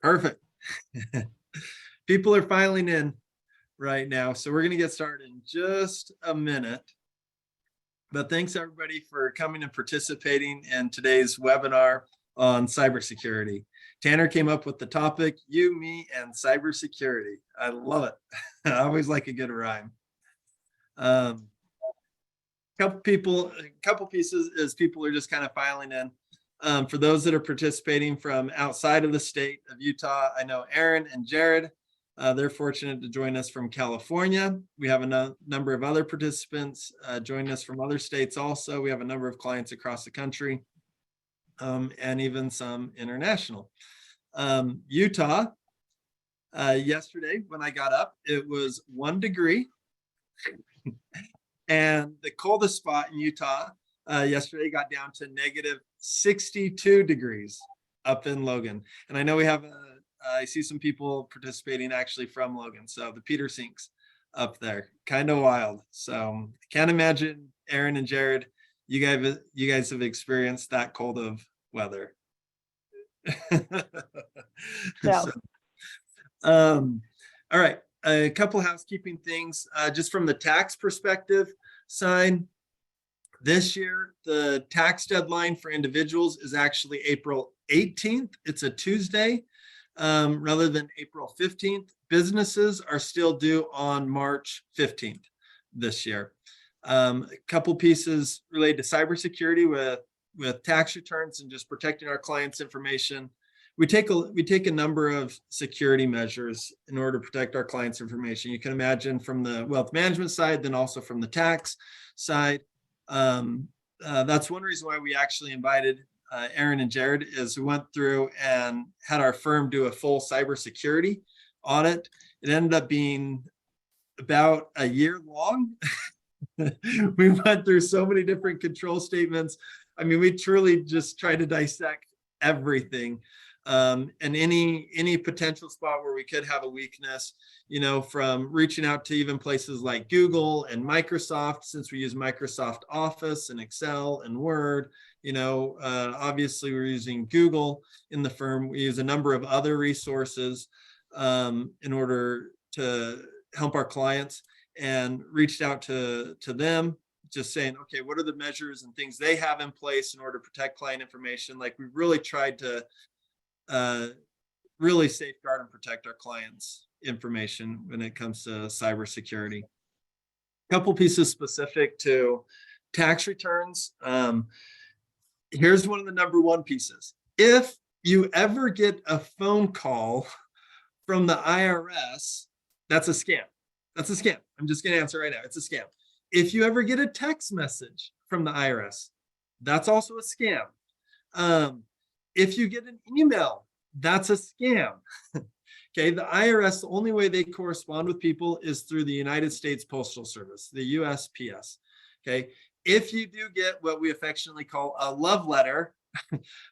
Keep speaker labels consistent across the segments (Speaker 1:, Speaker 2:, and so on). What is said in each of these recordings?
Speaker 1: Perfect. People are filing in right now, so we're going to get started in just a minute. But thanks everybody for coming and participating in today's webinar on cybersecurity. Tanner came up with the topic, you, me, and cybersecurity. I love it. I always like a good rhyme. Couple pieces as people are just kind of filing in. For those that are participating from outside of the state of Utah, I know Aaron and Jared, they're fortunate to join us from California. We have a number of other participants joining us from other states also. We have a number of clients across the country and even some international. Utah, yesterday when I got up, it was 1 degree. And the coldest spot in Utah yesterday got down to -62 degrees up in Logan. And I know we have, I see some people participating actually from Logan. So the Peter Sinks up there, kind of wild. So I can't imagine, Aaron and Jared, you guys have experienced that cold of weather.
Speaker 2: Yeah.
Speaker 1: So, all right. A couple housekeeping things, just from the tax perspective side. This year, the tax deadline for individuals is actually April 18th. It's a Tuesday, rather than April 15th. Businesses are still due on March 15th this year. A couple pieces related to cybersecurity with tax returns and just protecting our clients' information. We take a number of security measures in order to protect our clients' information. You can imagine from the wealth management side, then also from the tax side. That's one reason why we actually invited Aaron and Jared, is we went through and had our firm do a full cybersecurity audit. It ended up being about a year long. We went through so many different control statements. I mean, we truly just tried to dissect everything. And any potential spot where we could have a weakness, you know, from reaching out to even places like Google and Microsoft, since we use Microsoft Office and Excel and Word, you know, obviously we're using Google in the firm. We use a number of other resources in order to help our clients, and reached out to them, just saying, okay, what are the measures and things they have in place in order to protect client information? Like, we really tried to really safeguard and protect our clients' information when it comes to cybersecurity. A couple pieces specific to tax returns. Here's one of the number one pieces. If you ever get a phone call from the IRS, that's a scam. That's a scam. I'm just going to answer right now. It's a scam. If you ever get a text message from the IRS, that's also a scam. If you get an email, that's a scam. Okay, the IRS, the only way they correspond with people is through the United States Postal Service, the USPS. Okay, if you do get what we affectionately call a love letter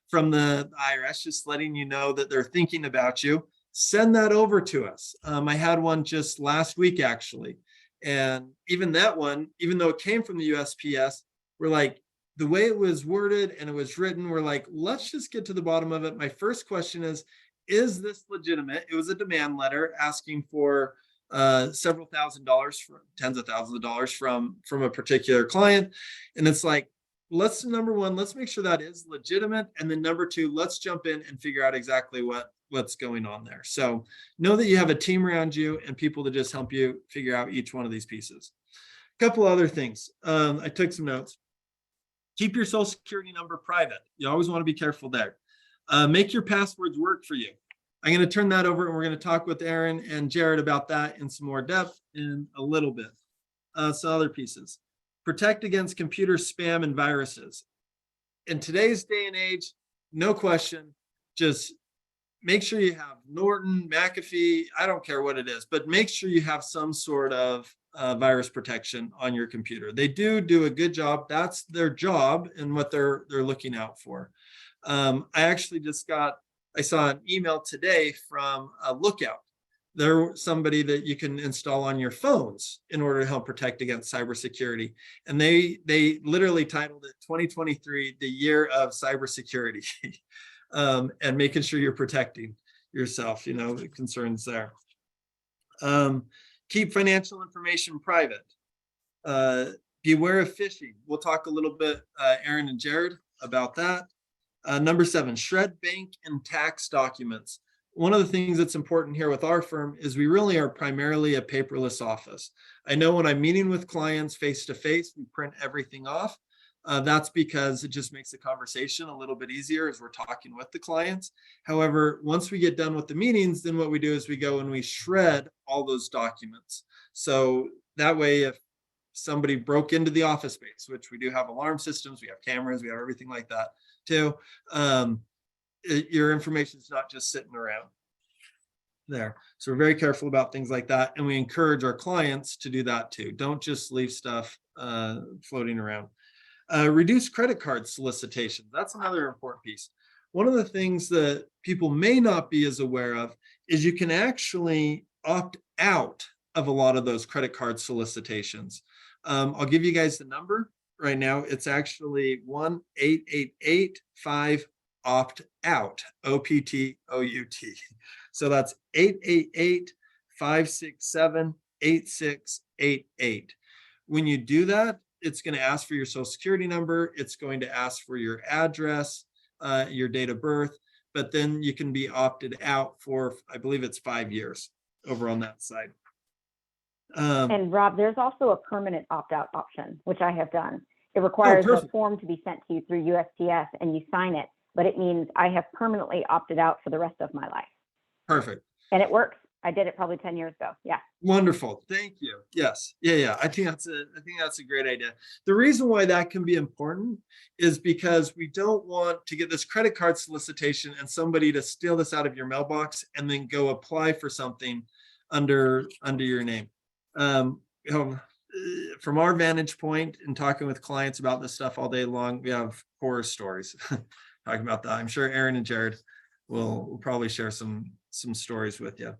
Speaker 1: from the IRS, just letting you know that they're thinking about you, send that over to us. I had one just last week, actually. And even that one, even though it came from the USPS, we're like, the way it was worded and it was written, we're like, let's just get to the bottom of it. My first question is this legitimate? It was a demand letter asking for several $1,000s, tens of thousands of dollars from a particular client. And it's like, number one, let's make sure that is legitimate. And then number two, let's jump in and figure out exactly what's going on there. So know that you have a team around you and people to just help you figure out each one of these pieces. A couple other things. I took some notes. Keep your social security number private. You always want to be careful there. Make your passwords work for you. I'm going to turn that over and we're going to talk with Aaron and Jared about that in some more depth in a little bit. Some other pieces. Protect against computer spam and viruses. In today's day and age, no question, just make sure you have Norton, McAfee, I don't care what it is, but make sure you have some sort of virus protection on your computer. They do a good job. That's their job and what they're looking out for. I actually I saw an email today from a Lookout. They're somebody that you can install on your phones in order to help protect against cybersecurity. And they literally titled it 2023, the year of cybersecurity, and making sure you're protecting yourself, concerns there. Keep financial information private. Beware of phishing. We'll talk a little bit, Aaron and Jared, about that. Number 7, shred bank and tax documents. One of the things that's important here with our firm is we really are primarily a paperless office. I know when I'm meeting with clients face to face, we print everything off. That's because it just makes the conversation a little bit easier as we're talking with the clients. However, once we get done with the meetings, then what we do is we go and we shred all those documents. So that way, if somebody broke into the office space, which we do have alarm systems, we have cameras, we have everything like that too, your information is not just sitting around there. So we're very careful about things like that. And we encourage our clients to do that too. Don't just leave stuff floating around. Reduce credit card solicitations. That's another important piece. One of the things that people may not be as aware of is you can actually opt out of a lot of those credit card solicitations. I'll give you guys the number right now. It's actually 1-888-5 opt out, OPTOUT. So that's 888-567-8688. When you do that, it's going to ask for your social security number. It's going to ask for your address, your date of birth, but then you can be opted out for, I believe it's 5 years over on that side.
Speaker 2: And Rob, there's also a permanent opt-out option, which I have done. It requires a form to be sent to you through USPS and you sign it, but it means I have permanently opted out for the rest of my life.
Speaker 1: Perfect.
Speaker 2: And it works. I did it probably 10 years ago. Yeah.
Speaker 1: Wonderful. Thank you. Yes. Yeah. I think that's a great idea. The reason why that can be important is because we don't want to get this credit card solicitation and somebody to steal this out of your mailbox and then go apply for something under your name. From our vantage point and talking with clients about this stuff all day long, we have horror stories talking about that. I'm sure Aaron and Jared will probably share some stories with you.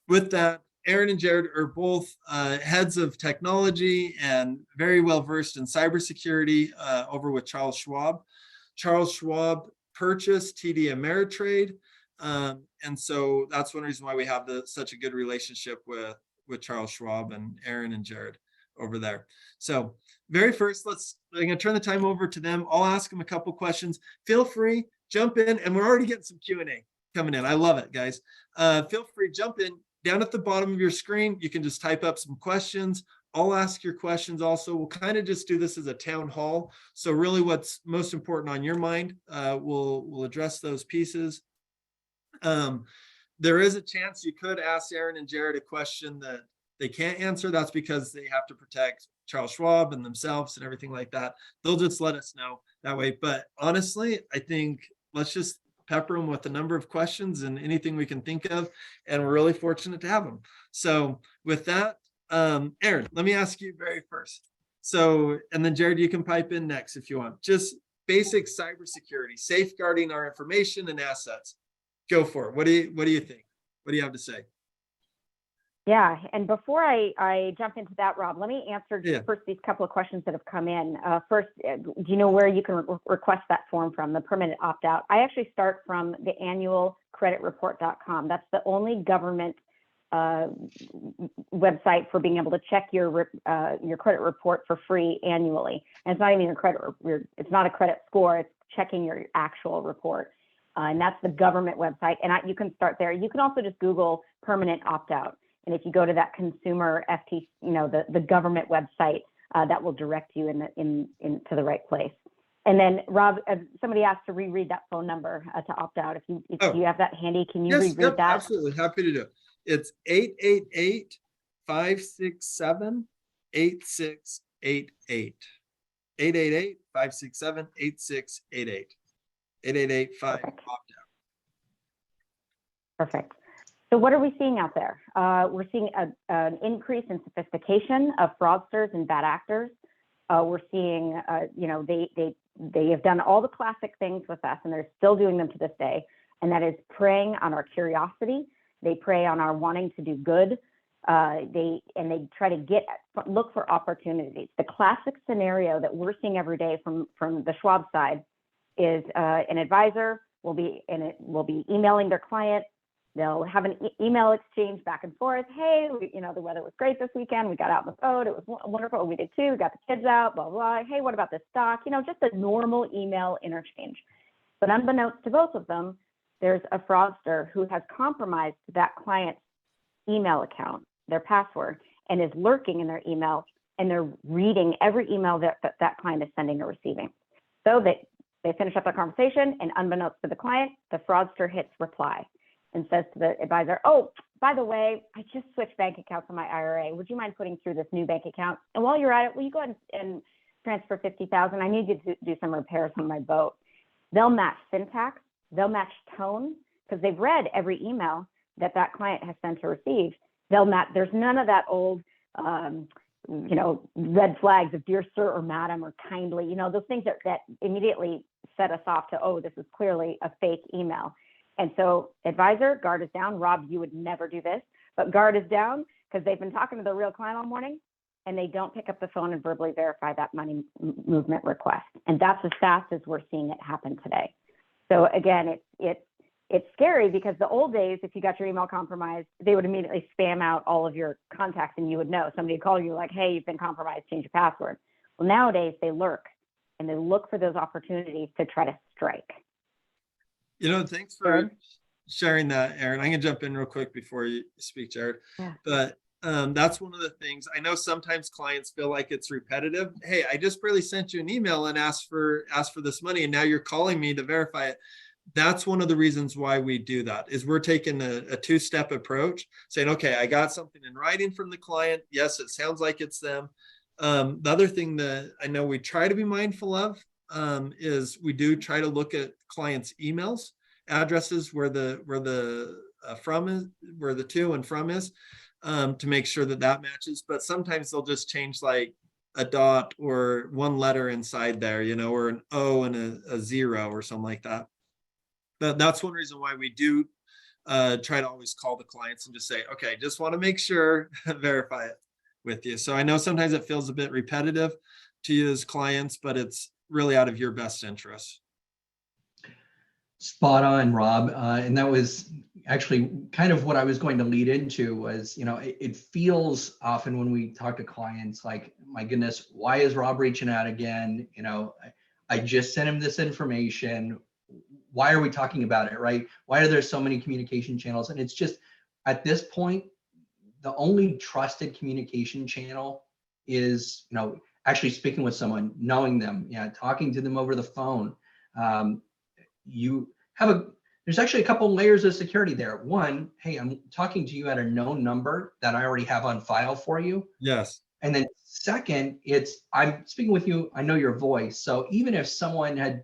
Speaker 1: With that, Aaron and Jared are both heads of technology and very well versed in cybersecurity over with Charles Schwab. Charles Schwab purchased TD Ameritrade. And so that's one reason why we have such a good relationship with Charles Schwab and Aaron and Jared over there. So very first, I'm going to turn the time over to them. I'll ask them a couple questions. Feel free, jump in, and we're already getting some Q&A coming in. I love it, guys. Feel free, jump in. Down at the bottom of your screen, you can just type up some questions. I'll ask your questions also. We'll kind of just do this as a town hall. So really what's most important on your mind, we'll address those pieces. There is a chance you could ask Aaron and Jared a question that they can't answer. That's because they have to protect Charles Schwab and themselves and everything like that. They'll just let us know that way. But honestly, I think let's just pepper them with a number of questions and anything we can think of. And we're really fortunate to have them. So with that, Aaron, let me ask you very first. So, and then Jared, you can pipe in next if you want. Just basic cybersecurity, safeguarding our information and assets. Go for it. What do you think? What do you have to say?
Speaker 2: Yeah, and before I jump into that, Rob, let me answer first these couple of questions that have come in. First, do you know where you can request that form from, the permanent opt-out? I actually start from the annualcreditreport.com. That's the only government website for being able to check your credit report for free annually. And it's not even it's not a credit score, it's checking your actual report. And that's the government website. And you can start there. You can also just Google permanent opt-out. And if you go to that consumer FT, the government website, that will direct you into the right place. And then Rob, somebody asked to reread that phone number to opt out. If you have that handy, can you reread that?
Speaker 1: Absolutely, happy to do it. It's 888-567-8688. 888-567-8688. 888-5 opt out.
Speaker 2: Perfect. So what are we seeing out there? We're seeing an increase in sophistication of fraudsters and bad actors. We're seeing, they have done all the classic things with us, and they're still doing them to this day. And that is preying on our curiosity. They prey on our wanting to do good. They try to look for opportunities. The classic scenario that we're seeing every day from the Schwab side is an advisor will be emailing their client. They'll have an email exchange back and forth. Hey, the weather was great this weekend. We got out in the boat. It was wonderful. We did too. We got the kids out, blah, blah. Hey, what about this stock? Just a normal email interchange. But unbeknownst to both of them, there's a fraudster who has compromised that client's email account, their password, and is lurking in their email, and they're reading every email that client is sending or receiving. So they finish up their conversation, and unbeknownst to the client, the fraudster hits reply and says to the advisor, oh, by the way, I just switched bank accounts on my IRA. Would you mind putting through this new bank account? And while you're at it, will you go ahead and transfer $50,000? I need you to do some repairs on my boat. They'll match syntax, they'll match tone, because they've read every email that client has sent or received. They'll match. There's none of that old, red flags of dear sir or madam or kindly, those things that immediately set us off to, oh, this is clearly a fake email. And so advisor, guard is down. Rob, you would never do this, but guard is down because they've been talking to the real client all morning and they don't pick up the phone and verbally verify that money movement request. And that's as fast as we're seeing it happen today. So again, it's scary because the old days, if you got your email compromised, they would immediately spam out all of your contacts and you would know. Somebody would call you like, hey, you've been compromised, change your password. Well, nowadays they lurk and they look for those opportunities to try to strike.
Speaker 1: Thanks for sharing that, Erin. I'm going to jump in real quick before you speak, Jared.
Speaker 2: Yeah.
Speaker 1: But that's one of the things. I know sometimes clients feel like it's repetitive. Hey, I just barely sent you an email and asked for this money, and now you're calling me to verify it. That's one of the reasons why we do that, is we're taking a two-step approach, saying, okay, I got something in writing from the client. Yes, it sounds like it's them. The other thing that I know we try to be mindful of is we do try to look at clients' emails, addresses where the from is, where the to and from is, to make sure that matches. But sometimes they'll just change like a dot or one letter inside there, or an O and a zero or something like that. That's one reason why we do try to always call the clients and just say, okay, just want to make sure, verify it with you. So I know sometimes it feels a bit repetitive to you as clients, but it's really out of your best interest.
Speaker 3: Spot on, Rob. And that was actually kind of what I was going to lead into was, it feels often when we talk to clients like, my goodness, why is Rob reaching out again? I just sent him this information. Why are we talking about it, right? Why are there so many communication channels? And it's just, at this point, the only trusted communication channel is, actually speaking with someone, knowing them, talking to them over the phone. There's actually a couple layers of security there. One, hey, I'm talking to you at a known number that I already have on file for you.
Speaker 1: Yes.
Speaker 3: And then second, I'm speaking with you, I know your voice. So even if someone had,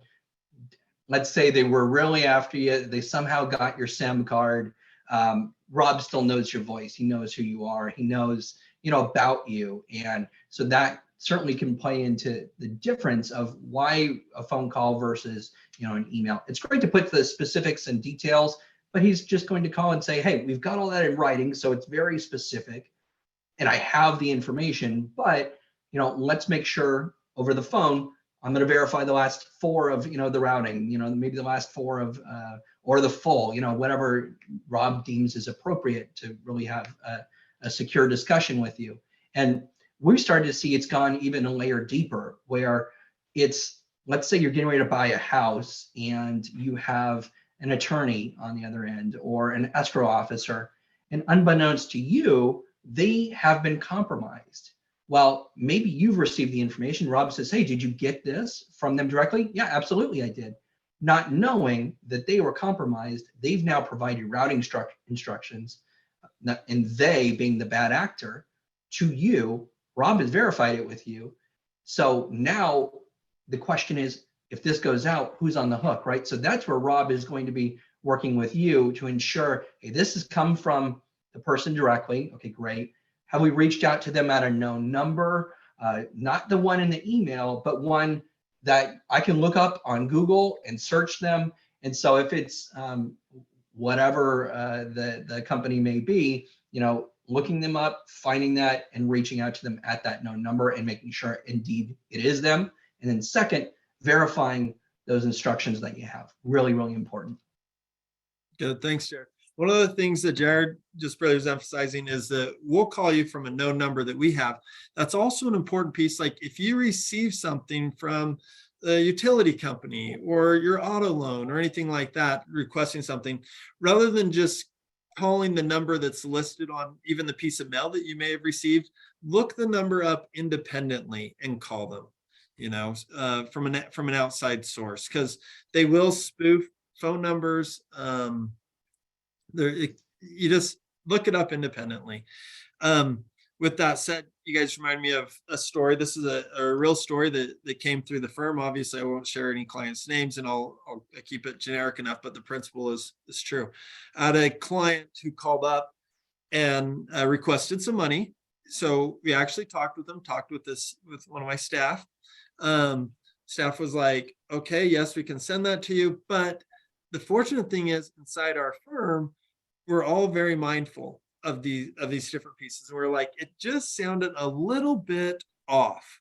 Speaker 3: let's say they were really after you, they somehow got your SIM card, Rob still knows your voice. He knows who you are. He knows, about you. And so that certainly can play into the difference of why a phone call versus, an email. It's great to put the specifics and details, but he's just going to call and say, hey, we've got all that in writing. So it's very specific and I have the information, but, let's make sure over the phone, I'm going to verify the last four of, the routing, maybe the last four of, or the full, whatever Rob deems is appropriate to really have a secure discussion with you. And we started to see it's gone even a layer deeper where it's, let's say you're getting ready to buy a house and you have an attorney on the other end or an escrow officer, and unbeknownst to you, they have been compromised. Well, maybe you've received the information. Rob says, hey, did you get this from them directly? Yeah, absolutely, I did. Not knowing that they were compromised, they've now provided routing instructions, and they being the bad actor, to you. Rob has verified it with you. So now the question is, if this goes out, who's on the hook, right? So that's where Rob is going to be working with you to ensure, hey, this has come from the person directly. Okay, great. Have we reached out to them at a known number? Not the one in the email, but one that I can look up on Google and search them. And so if it's whatever the company may be, looking them up, finding that and reaching out to them at that known number and making sure indeed it is them. And then second, verifying those instructions that you have. Really, really important.
Speaker 1: Good, thanks, Jared. One of the things that Jared just really was emphasizing is that we'll call you from a known number that we have. That's also an important piece. Like if you receive something from the utility company or your auto loan or anything like that, requesting something, rather than just calling the number that's listed on even the piece of mail that you may have received, look the number up independently and call them, you know, from an outside source, because they will spoof phone numbers. You just look it up independently. With that said, you guys remind me of a story. This is a real story that came through the firm. Obviously, I won't share any clients' names, and I'll keep it generic enough, but the principle is true. I had a client who called up and requested some money. So we actually talked with them, with one of my staff. Staff was like, okay, yes, we can send that to you. But the fortunate thing is, inside our firm, we're all very mindful of these different pieces. And we're like, it just sounded a little bit off.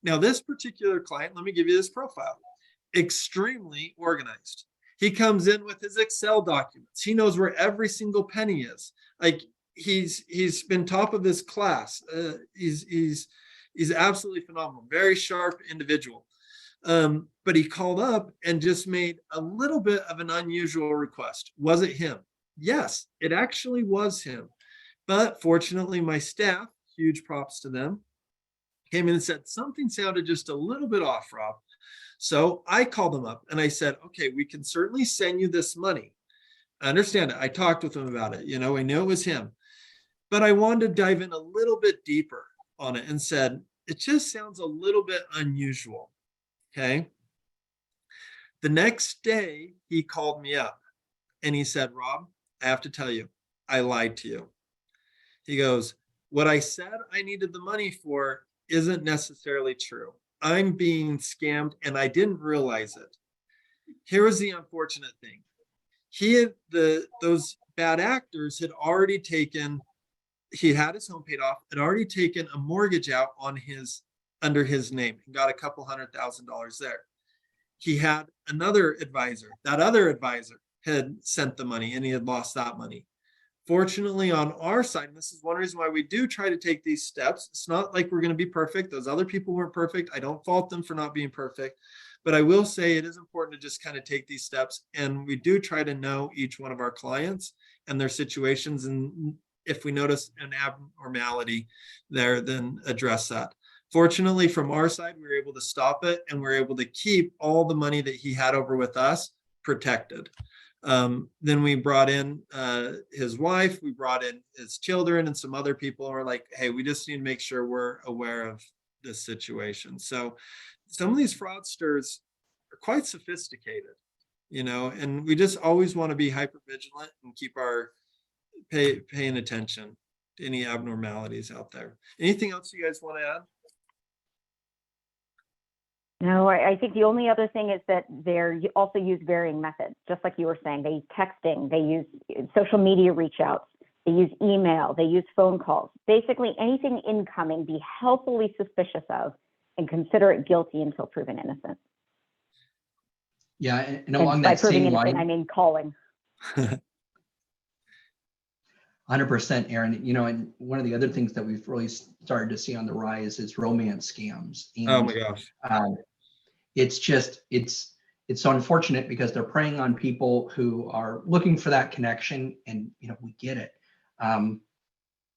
Speaker 1: Now, this particular client, let me give you this profile, extremely organized. He comes in with his Excel documents. He knows where every single penny is. Like he's been top of his class. He's absolutely phenomenal, very sharp individual. But he called up and just made a little bit of an unusual request. Was it him? Yes, it actually was him. But fortunately, my staff, huge props to them, came in and said, something sounded just a little bit off, Rob. So I called them up and I said, okay, we can certainly send you this money. I understand it. I talked with him about it. You know, I knew it was him. But I wanted to dive in a little bit deeper on it and said, it just sounds a little bit unusual. Okay. The next day, he called me up and he said, Rob, I have to tell you, I lied to you. He goes, what I said I needed the money for isn't necessarily true. I'm being scammed and I didn't realize it. Here was the unfortunate thing. Those bad actors had already taken, he had his home paid off, had already taken a mortgage out under his name and got a couple $100,000 there. He had another advisor. That other advisor had sent the money and he had lost that money. Fortunately, on our side, and this is one reason why we do try to take these steps. It's not like we're going to be perfect. Those other people weren't perfect. I don't fault them for not being perfect, but I will say it is important to just kind of take these steps. And we do try to know each one of our clients and their situations. And if we notice an abnormality there, then address that. Fortunately, from our side, we were able to stop it and we're able to keep all the money that he had over with us protected. Then we brought in his wife, we brought in his children and some other people, and we're like, hey, we just need to make sure we're aware of this situation. So some of these fraudsters are quite sophisticated, you know, and we just always want to be hyper vigilant and keep paying attention to any abnormalities out there. Anything else you guys want to add?
Speaker 2: No, I think the only other thing is that you also use varying methods, just like you were saying. They use texting, they use social media reach outs, they use email, they use phone calls. Basically anything incoming, be healthily suspicious of and consider it guilty until proven innocent.
Speaker 3: Yeah, and along
Speaker 2: by
Speaker 3: that
Speaker 2: proving
Speaker 3: same
Speaker 2: innocent,
Speaker 3: line,
Speaker 2: I mean calling.
Speaker 3: 100%, Aaron. You know, and one of the other things that we've really started to see on the rise is romance scams. And,
Speaker 1: oh my gosh.
Speaker 3: It's so unfortunate because they're preying on people who are looking for that connection, and you know, we get it. And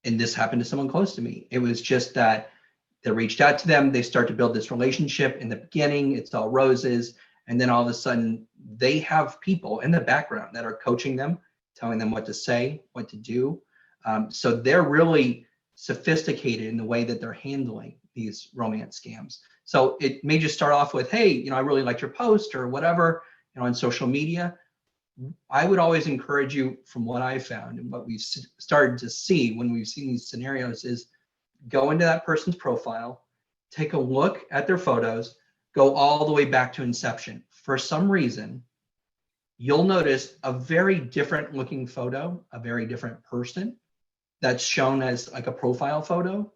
Speaker 3: this happened to someone close to me. It was just that they reached out to them, they start to build this relationship. In the beginning, it's all roses, and then all of a sudden they have people in the background that are coaching them, telling them what to say, what to do. So they're really sophisticated in the way that they're handling these romance scams. So it may just start off with, hey, you know, I really liked your post or whatever, you know, on social media. I would always encourage you, from what I found and what we've started to see when we've seen these scenarios, is go into that person's profile, take a look at their photos, go all the way back to inception. For some reason, you'll notice a very different looking photo, a very different person that's shown as like a profile photo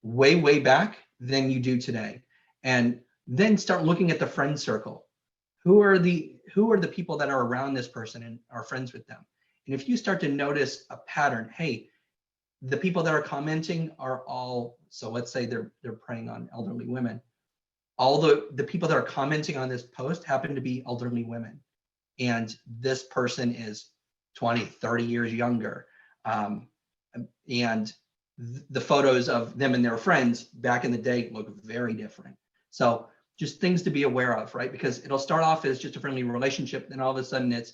Speaker 3: way back than you do today. And then start looking at the friend circle. who are the people that are around this person and are friends with them. And if you start to notice a pattern, hey, the people that are commenting are all, so let's say they're preying on elderly women. All the people that are commenting on this post happen to be elderly women. And this person is 20, 30 years younger. And the photos of them and their friends back in the day look very different. So just things to be aware of, right? Because it'll start off as just a friendly relationship. Then all of a sudden it's,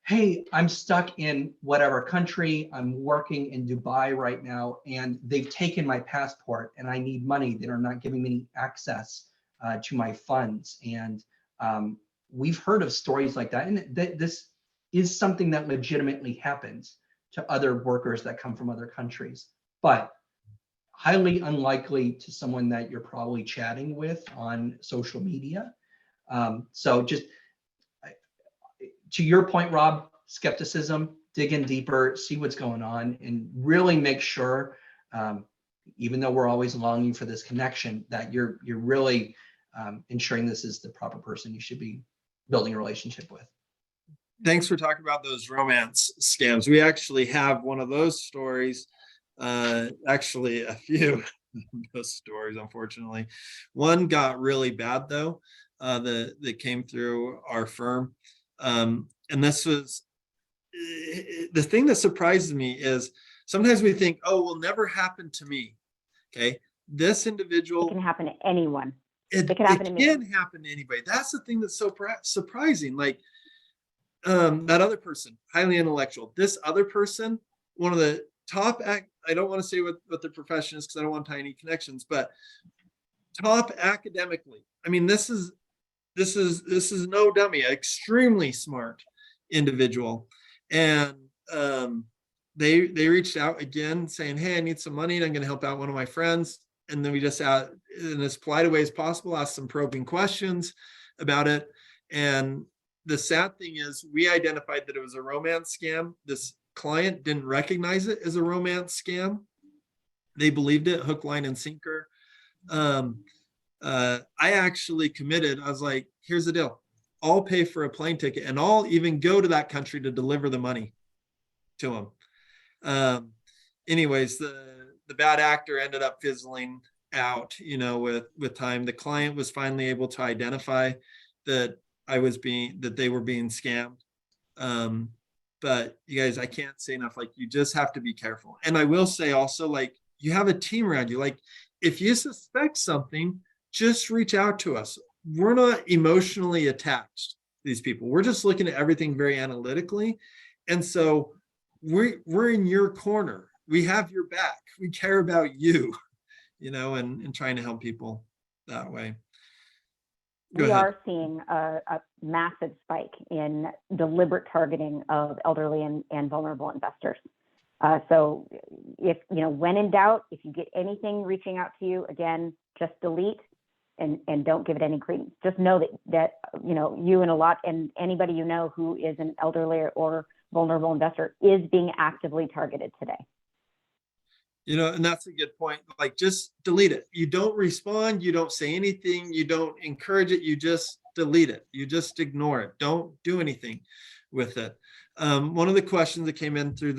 Speaker 3: hey, I'm stuck in whatever country, I'm working in Dubai right now, and they've taken my passport and I need money. They're not giving me access to my funds. And we've heard of stories like that. And this is something that legitimately happens to other workers that come from other countries, but highly unlikely to someone that you're probably chatting with on social media. So just to your point, Rob, skepticism, dig in deeper, see what's going on, and really make sure, even though we're always longing for this connection, that you're really ensuring this is the proper person you should be building a relationship with.
Speaker 1: Thanks for talking about those romance scams. We actually have one of those stories, actually a few of those stories, unfortunately. One got really bad though, that came through our firm. And this was, the thing that surprises me is sometimes we think, oh, it will never happen to me. Okay. This individual.
Speaker 2: It can happen to anyone.
Speaker 1: It
Speaker 2: can happen to me.
Speaker 1: Can happen to anybody. That's the thing that's so surprising. Like, that other person, highly intellectual. This other person, one of the top I don't want to say what their profession is because I don't want tiny connections, but top academically. I mean, this is no dummy, extremely smart individual. And they reached out again saying, hey, I need some money and I'm going to help out one of my friends. And then we just in as polite a way as possible, asked some probing questions about it. And the sad thing is we identified that it was a romance scam. This client didn't recognize it as a romance scam. They believed it hook, line, and sinker. I actually committed. I was like, here's the deal. I'll pay for a plane ticket and I'll even go to that country to deliver the money to them. Anyways, the bad actor ended up fizzling out, with time. The client was finally able to identify that they were being scammed. But you guys, I can't say enough, like, you just have to be careful. And I will say also, like, you have a team around you. Like, if you suspect something, just reach out to us. We're not emotionally attached to these people. We're just looking at everything very analytically. And so we're in your corner. We have your back. We care about you, and trying to help people that way.
Speaker 2: We are seeing a massive spike in deliberate targeting of elderly and vulnerable investors. So if, when in doubt, if you get anything reaching out to you, again, just delete and don't give it any credence. Just know that you and anybody who is an elderly or vulnerable investor is being actively targeted today.
Speaker 1: And that's a good point. Like, just delete it. You don't respond. You don't say anything. You don't encourage it. You just delete it. You just ignore it. Don't do anything with it. One of the questions that came in through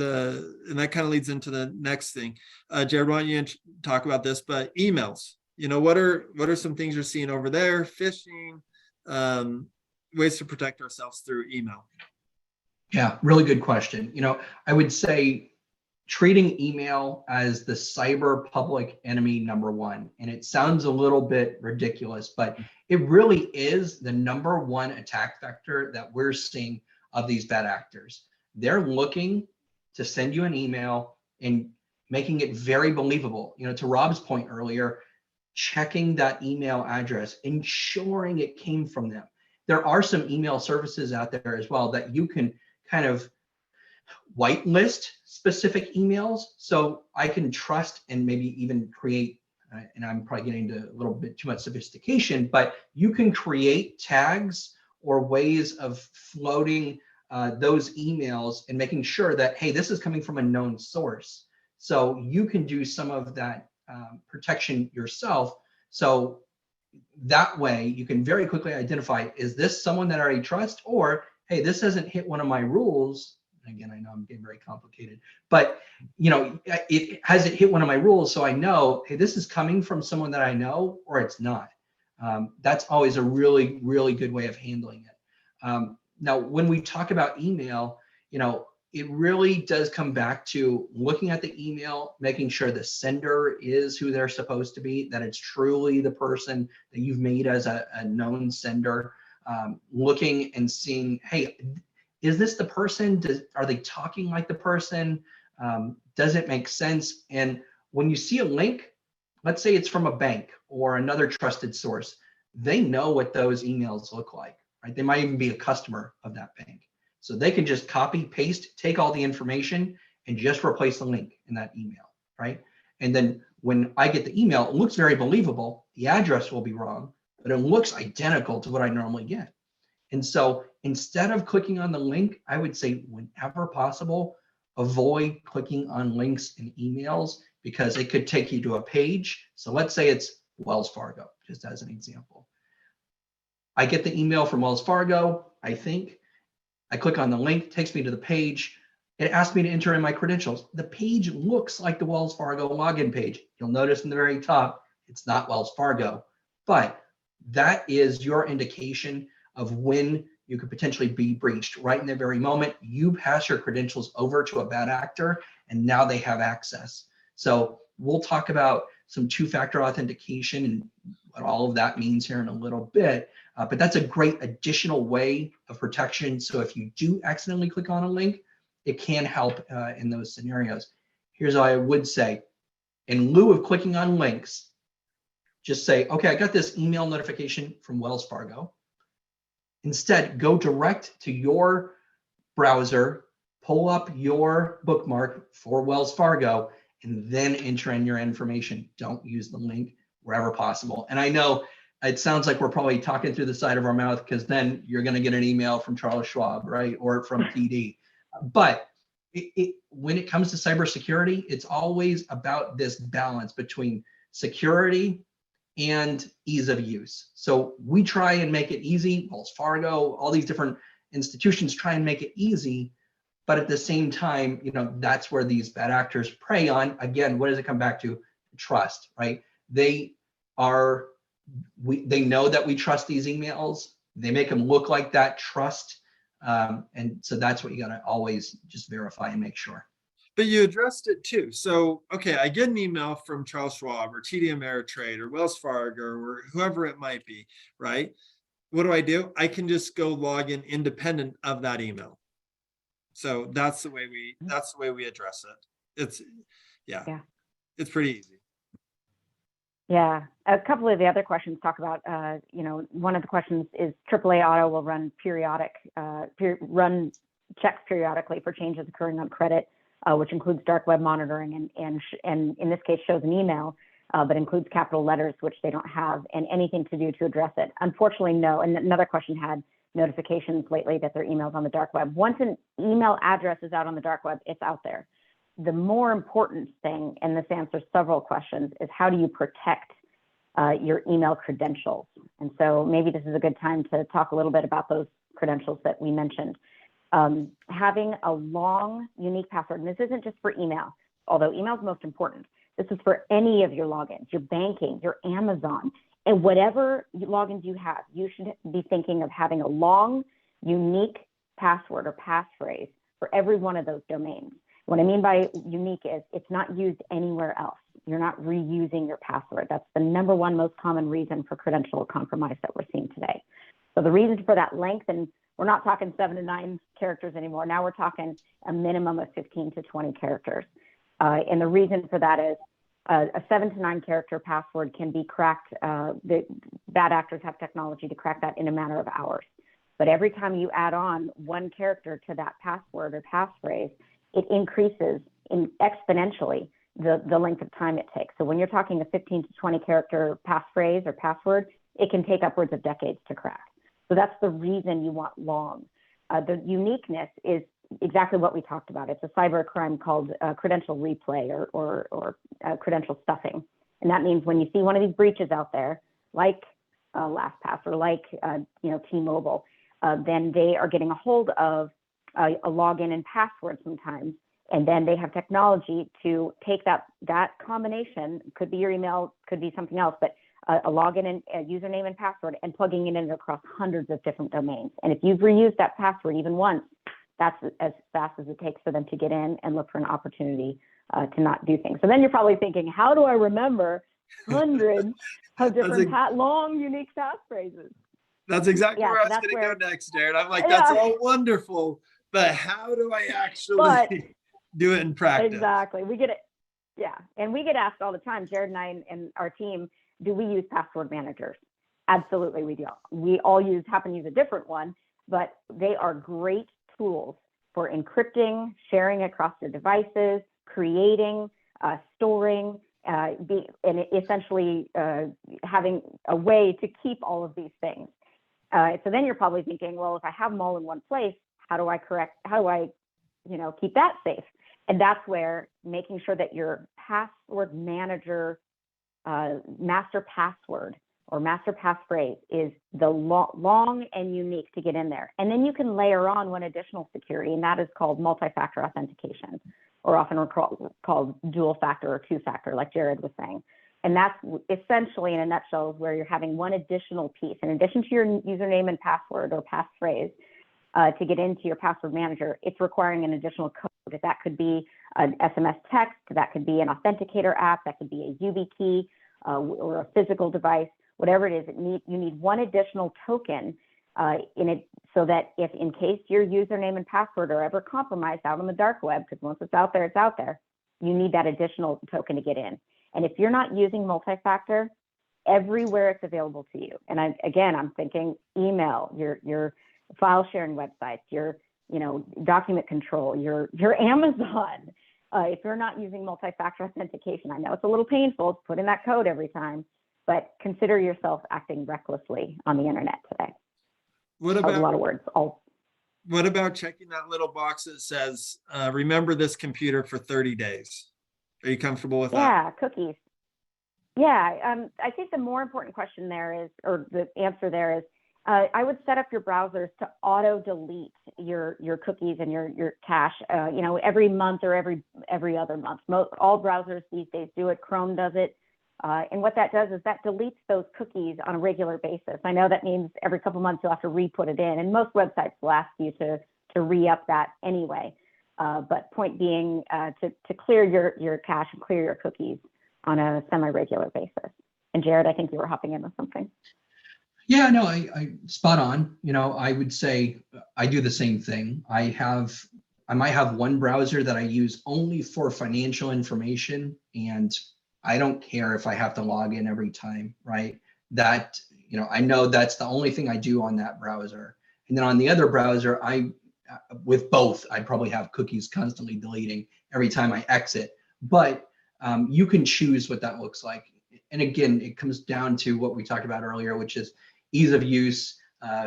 Speaker 1: and that kind of leads into the next thing. Jared, why don't you talk about this, but emails, what are some things you're seeing over there? Phishing, ways to protect ourselves through email.
Speaker 3: Yeah, really good question. I would say treating email as the cyber public enemy #1. And it sounds a little bit ridiculous, but it really is the #1 attack vector that we're seeing of these bad actors. They're looking to send you an email and making it very believable. To Rob's point earlier, checking that email address, ensuring it came from them. There are some email services out there as well that you can kind of whitelist specific emails, so I can trust and maybe even create, and I'm probably getting into a little bit too much sophistication, but you can create tags or ways of floating those emails and making sure that, hey, this is coming from a known source. So you can do some of that protection yourself. So that way you can very quickly identify, is this someone that I already trust, or, hey, this hasn't hit one of my rules. Again, I know I'm getting very complicated, but it hasn't hit one of my rules. So I know, hey, this is coming from someone that I know, or it's not. That's always a really, really good way of handling it. Now, when we talk about email, it really does come back to looking at the email, making sure the sender is who they're supposed to be, that it's truly the person that you've made as a known sender. Looking and seeing, hey, is this the person? Are they talking like the person? Does it make sense? And when you see a link, let's say it's from a bank or another trusted source, they know what those emails look like, right? They might even be a customer of that bank. So they can just copy, paste, take all the information and just replace the link in that email, right? And then when I get the email, it looks very believable. The address will be wrong, but it looks identical to what I normally get. And so instead of clicking on the link, I would say whenever possible, avoid clicking on links in emails because it could take you to a page. So let's say it's Wells Fargo, just as an example. I get the email from Wells Fargo, I think. I click on the link, takes me to the page. It asks me to enter in my credentials. The page looks like the Wells Fargo login page. You'll notice in the very top, it's not Wells Fargo, but that is your indication of when you could potentially be breached. Right in the very moment, you pass your credentials over to a bad actor, and now they have access. So we'll talk about some two-factor authentication and what all of that means here in a little bit. But that's a great additional way of protection. So if you do accidentally click on a link, it can help in those scenarios. Here's what I would say. In lieu of clicking on links, just say, okay, I got this email notification from Wells Fargo. Instead, go direct to your browser, pull up your bookmark for Wells Fargo, and then enter in your information. Don't use the link wherever possible. And I know it sounds like we're probably talking through the side of our mouth because then you're going to get an email from Charles Schwab, right? Or from TD. But when it comes to cybersecurity, it's always about this balance between security and ease of use. So we try and make it easy. Wells Fargo, all these different institutions try and make it easy. But at the same time, that's where these bad actors prey on. Again, what does it come back to? Trust, right? They know that we trust these emails. They make them look like that trust. And so that's what you got to always just verify and make sure.
Speaker 1: But you addressed it too. So, okay, I get an email from Charles Schwab or TD Ameritrade or Wells Fargo or whoever it might be, right? What do? I can just go log in independent of that email. So that's the way we address it. It's it's pretty easy.
Speaker 2: Yeah, a couple of the other questions talk about, one of the questions is AAA Auto will run run checks periodically for changes occurring on credit, which includes dark web monitoring and in this case shows an email, but includes capital letters, which they don't have, and anything to do to address it. Unfortunately, no. And another question had notifications lately that their emails on the dark web. Once an email address is out on the dark web, it's out there. The more important thing, and this answers several questions, is how do you protect your email credentials? And so maybe this is a good time to talk a little bit about those credentials that we mentioned. Having a long, unique password, and this isn't just for email, although email is most important. This is for any of your logins, your banking, your Amazon, and whatever logins you have, you should be thinking of having a long, unique password or passphrase for every one of those domains. What I mean by unique is it's not used anywhere else. You're not reusing your password. That's the number one most common reason for credential compromise that we're seeing today. So the reason for that length, and we're not talking 7 to 9 characters anymore. Now we're talking a minimum of 15 to 20 characters. And the reason for that is a 7 to 9 character password can be cracked. The bad actors have technology to crack that in a matter of hours. But every time you add on 1 character to that password or passphrase, it increases exponentially the length of time it takes. So when you're talking a 15 to 20 character passphrase or password, it can take upwards of decades to crack. So that's the reason you want long. The uniqueness is exactly what we talked about. It's a cyber crime called credential replay or credential stuffing. And that means when you see one of these breaches out there, like LastPass or like, T-Mobile, then they are getting a hold of a login and password sometimes. And then they have technology to take that combination, could be your email, could be something else, but a login and a username and password, and plugging it in across hundreds of different domains. And if you've reused that password even once, that's as fast as it takes for them to get in and look for an opportunity to not do things. So then you're probably thinking, how do I remember hundreds of different long, unique passphrases?
Speaker 1: That's exactly where I was going to go next, Jared. I'm like, that's all wonderful, but how do I actually do it in practice?
Speaker 2: Exactly. We get it. Yeah. And we get asked all the time, Jared and I and our team, do we use password managers? Absolutely, we do. We all happen to use a different one, but they are great tools for encrypting, sharing across your devices, creating, storing, and essentially having a way to keep all of these things. So then you're probably thinking, well, if I have them all in one place, how do I keep that safe? And that's where making sure that your password manager master password or master passphrase is the long and unique to get in there. And then you can layer on one additional security, and that is called multi-factor authentication, or often called dual factor or two-factor, like Jared was saying. And that's essentially, in a nutshell, where you're having one additional piece. In addition to your username and password or passphrase, to get into your password manager, it's requiring an additional code. That could be an SMS text, that could be an authenticator app, that could be a YubiKey or a physical device, whatever it is. You need one additional token in it, so that if in case your username and password are ever compromised out on the dark web, because once it's out there, you need that additional token to get in. And if you're not using multi-factor, everywhere it's available to you. And I'm thinking email, your file sharing websites, your document control, your Amazon. If you're not using multi-factor authentication, I know it's a little painful to put in that code every time, but consider yourself acting recklessly on the internet today.
Speaker 1: What about
Speaker 2: a lot of words?
Speaker 1: What about checking that little box that says, remember this computer for 30 days? Are you comfortable with that?
Speaker 2: Yeah, cookies. Yeah, I think the more important question there is, or the answer there is, I would set up your browsers to auto delete your cookies and your cache, every month or every other month. All browsers these days do it. Chrome does it. And what that does is that deletes those cookies on a regular basis. I know that means every couple months you'll have to re-put it in, and most websites will ask you to re-up that anyway. But point being, to clear your cache and clear your cookies on a semi-regular basis. And Jared, I think you were hopping into something.
Speaker 3: Yeah, no, I spot on. I would say I do the same thing. I might have one browser that I use only for financial information, and I don't care if I have to log in every time, right? That, I know that's the only thing I do on that browser. And then on the other browser, with both, I probably have cookies constantly deleting every time I exit. But you can choose what that looks like. And again, it comes down to what we talked about earlier, which is ease of use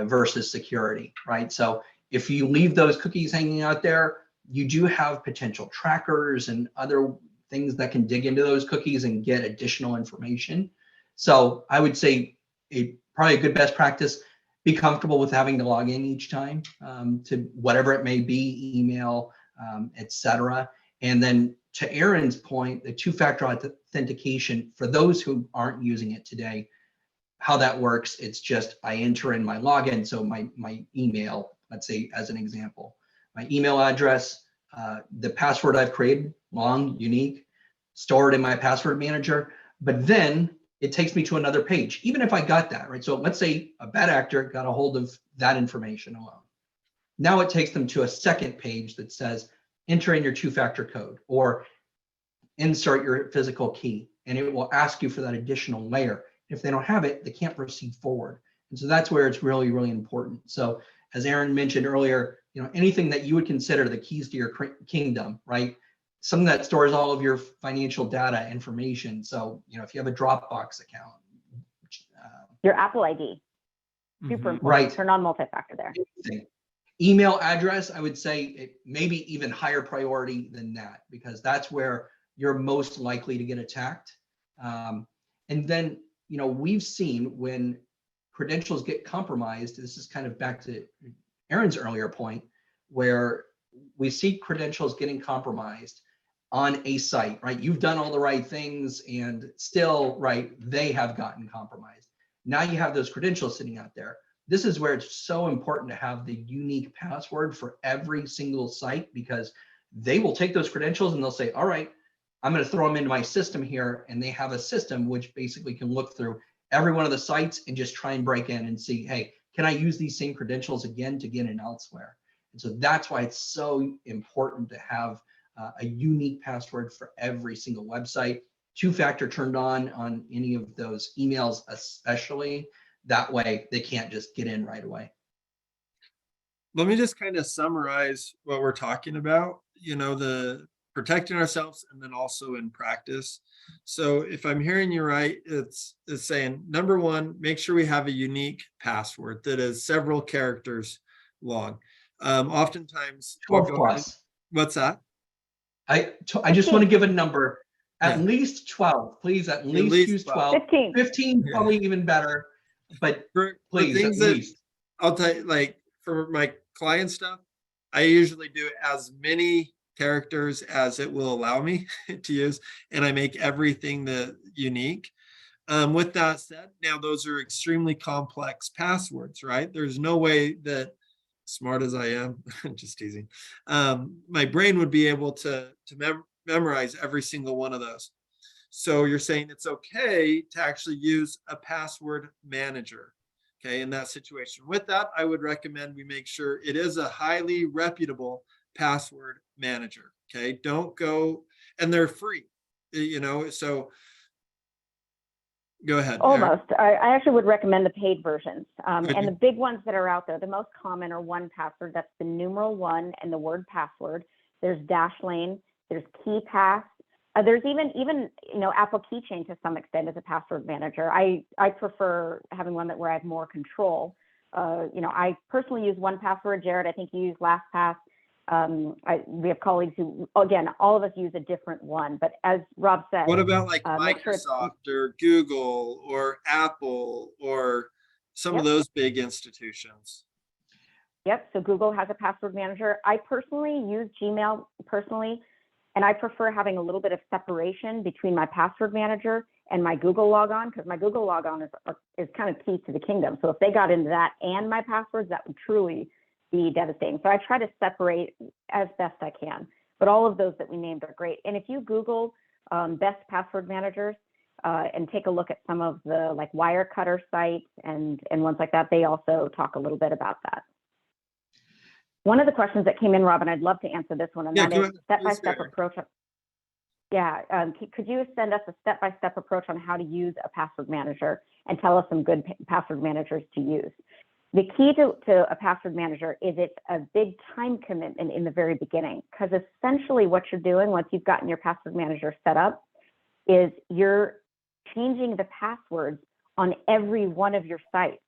Speaker 3: versus security, right? So if you leave those cookies hanging out there, you do have potential trackers and other things that can dig into those cookies and get additional information. So I would say probably a good best practice, be comfortable with having to log in each time to whatever it may be, email, etc. And then to Aaron's point, the two-factor authentication, for those who aren't using it today, how that works, it's just I enter in my login. So my email, let's say as an example, my email address, the password I've created, long, unique, stored in my password manager, but then it takes me to another page, even if I got that, right? So let's say a bad actor got a hold of that information alone. Now it takes them to a second page that says, enter in your two-factor code or insert your physical key, and it will ask you for that additional layer. If they don't have it, they can't proceed forward. And so that's where it's really, really important. So as Aaron mentioned earlier, anything that you would consider the keys to your kingdom, right? Something that stores all of your financial data information. So, if you have a Dropbox account.
Speaker 2: Your Apple ID, super important.
Speaker 3: Right.
Speaker 2: Turn on multi-factor there.
Speaker 3: Email address, I would say it maybe even higher priority than that, because that's where you're most likely to get attacked. And then, we've seen when credentials get compromised, this is kind of back to Aaron's earlier point, where we see credentials getting compromised on a site, right? You've done all the right things and still, right, they have gotten compromised. Now you have those credentials sitting out there. This is where it's so important to have the unique password for every single site, because they will take those credentials and they'll say, all right, I'm going to throw them into my system here. And they have a system which basically can look through every one of the sites and just try and break in and see, hey, can I use these same credentials again to get in elsewhere? And so that's why it's so important to have a unique password for every single website, two-factor turned on any of those emails, especially. That way they can't just get in right away.
Speaker 1: Let me just kind of summarize what we're talking about, the protecting ourselves and then also in practice. So if I'm hearing you right, it's saying, number one, make sure we have a unique password that is several characters long. Oftentimes
Speaker 3: 12 plus.
Speaker 1: What's that?
Speaker 3: I just want to give a number, at
Speaker 1: Yeah.
Speaker 3: least 12, please, at least use 12.
Speaker 2: 15.
Speaker 3: 15,
Speaker 1: Yeah.
Speaker 3: probably even better, but
Speaker 1: For
Speaker 3: please,
Speaker 1: things
Speaker 3: at
Speaker 1: that
Speaker 3: least.
Speaker 1: I'll tell you, like for my client stuff, I usually do as many characters as it will allow me to use, and I make everything unique. With that said, now those are extremely complex passwords, right? There's no way that, smart as I am, just teasing, my brain would be able to memorize every single one of those. So you're saying it's okay to actually use a password manager, okay, in that situation. With that, I would recommend we make sure it is a highly reputable password manager, okay? Don't go, and they're free, so go ahead.
Speaker 2: Almost. I actually would recommend the paid versions.
Speaker 1: Would
Speaker 2: And
Speaker 1: you?
Speaker 2: the big ones that are out there, the most common are 1Password. That's the numeral 1 and the word password. There's Dashlane. There's KeyPass. There's even Apple Keychain to some extent as a password manager. I prefer having one where I have more control. I personally use 1Password. Jared, I think you use LastPass. We have colleagues who, again, all of us use a different one. But as Rob said,
Speaker 1: What about like
Speaker 2: make sure
Speaker 1: Microsoft or Google or Apple or some of those big institutions?
Speaker 2: Yep. So Google has a password manager. I personally use Gmail and I prefer having a little bit of separation between my password manager and my Google logon, because my Google logon is kind of key to the kingdom. So if they got into that and my passwords, that would truly be devastating. So I try to separate as best I can. But all of those that we named are great. And if you Google best password managers and take a look at some of the like Wirecutter sites and ones like that, they also talk a little bit about that. One of the questions that came in, Robin, I'd love to answer this one, and that is step-by-step approach. Yeah, could you send us a step-by-step approach on how to use a password manager and tell us some good password managers to use? The key to a password manager is it's a big time commitment in the very beginning, because essentially what you're doing once you've gotten your password manager set up is you're changing the passwords on every one of your sites.